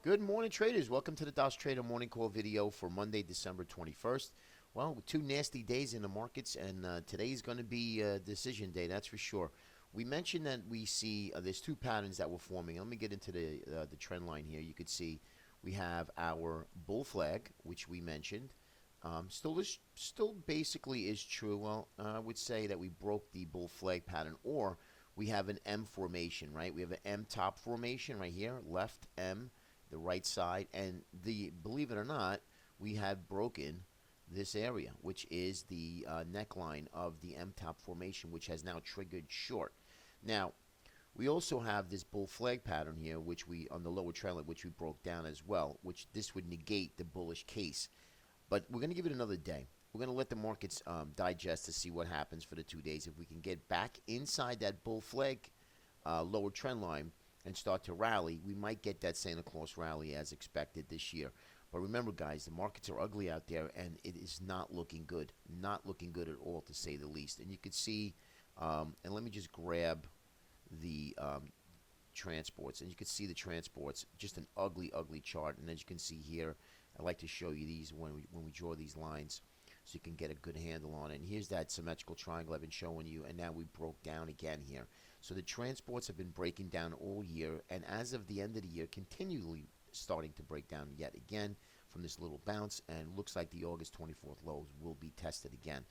Good morning, traders. Welcome to the Dosh Trader Morning Call video for Monday, December 21st. Well, two nasty days in the markets, and today is going to be a decision day, that's for sure. We mentioned that we see there's two patterns that were forming. Let me get into the trend line here. You could see we have our bull flag, which we mentioned. Still basically is true. Well, I would say that we broke the bull flag pattern, or we have an M formation, right? We have an M top formation right here, left M, the right side, and believe it or not, we have broken this area, which is the neckline of the M top formation, which has now triggered short. Now, we also have this bull flag pattern here, which we on the lower trend line, which we broke down as well, which this would negate the bullish case. But we're going to give it another day. We're going to let the markets digest to see what happens for the 2 days. If we can get back inside that bull flag lower trend line and start to rally, we might get that Santa Claus rally as expected this year. But remember, guys, the markets are ugly out there, and it is not looking good. Not looking good at all, to say the least. And you could see, and let me just grab the transports. And you can see the transports, just an ugly, ugly chart. And as you can see here, I like to show you these when we draw these lines, so you can get a good handle on it. And here's that symmetrical triangle I've been showing you, and now we broke down again here. So the transports have been breaking down all year, and as of the end of the year, continually starting to break down yet again from this little bounce, and looks like the August 24th lows will be tested again.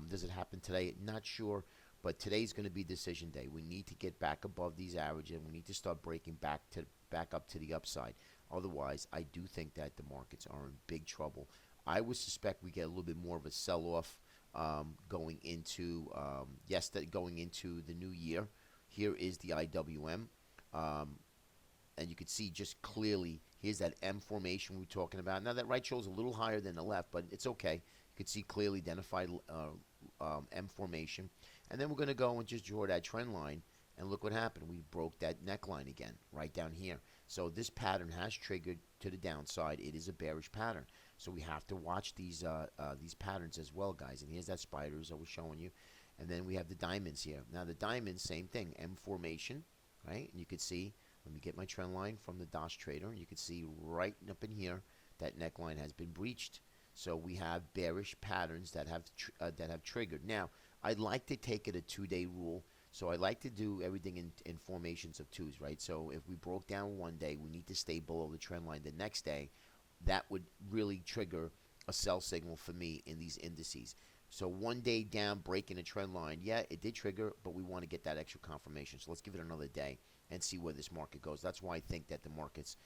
Does it happen today? Not sure, but today's going to be decision day. We need to get back above these averages, and we need to start breaking back up to the upside. Otherwise, I do think that the markets are in big trouble. I would suspect we get a little bit more of a sell-off going into the new year. Here is the IWM, and you can see just clearly, here's that M formation we were talking about. Now that right shoulder is a little higher than the left, but it's okay. You can see clearly identified M formation. And then we're going to go and just draw that trend line, and look what happened. We broke that neckline again, right down here. So this pattern has triggered to the downside. It is a bearish pattern. So we have to watch these patterns as well, guys. And here's that spiders I was showing you. And then we have the diamonds here. Now the diamonds, same thing, M formation, right? And you could see, let me get my trend line from the Dosh Trader. You could see right up in here that neckline has been breached. So we have bearish patterns that have triggered. Now, I'd like to take it a 2-day rule. So I like to do everything in formations of twos, right? So if we broke down one day, we need to stay below the trend line the next day. That would really trigger a sell signal for me in these indices. So 1 day down, breaking a trend line, yeah, it did trigger, but we want to get that extra confirmation. So let's give it another day and see where this market goes. That's why I think that the markets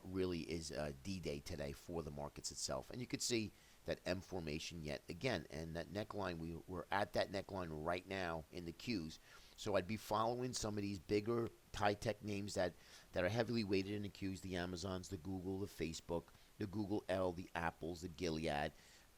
really is D-Day today for the markets itself. And you could see that M formation yet again, and that neckline, we're at that neckline right now in the Qs. So I'd be following some of these bigger high-tech names that are heavily weighted in the Qs, the Amazons, the Google, the Facebook, the Google L, the Apples, the Gilead,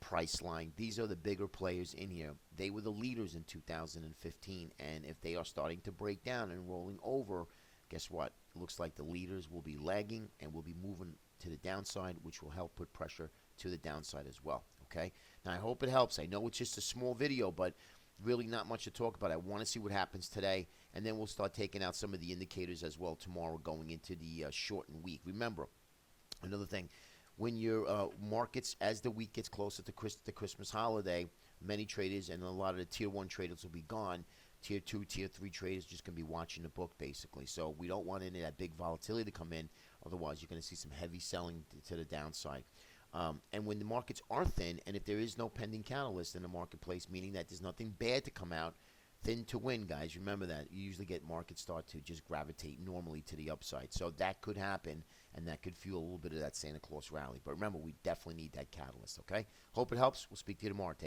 Priceline. These are the bigger players in here. They were the leaders in 2015, and if they are starting to break down and rolling over, guess what? It looks like the leaders will be lagging and will be moving to the downside, which will help put pressure to the downside as well. Okay? Now, I hope it helps. I know it's just a small video, but really not much to talk about. I want to see what happens today, and then we'll start taking out some of the indicators as well tomorrow going into the shortened week. Remember, another thing, when your markets, as the week gets closer to the Christmas holiday, many traders and a lot of the tier 1 traders will be gone. Tier 2, tier 3 traders just going to be watching the book, basically. So we don't want any of that big volatility to come in. Otherwise, you're going to see some heavy selling to the downside. And when the markets are thin, and if there is no pending catalyst in the marketplace, meaning that there's nothing bad to come out, thin to win, guys. Remember that. You usually get markets start to just gravitate normally to the upside. So that could happen, and that could fuel a little bit of that Santa Claus rally. But remember, we definitely need that catalyst, okay? Hope it helps. We'll speak to you tomorrow.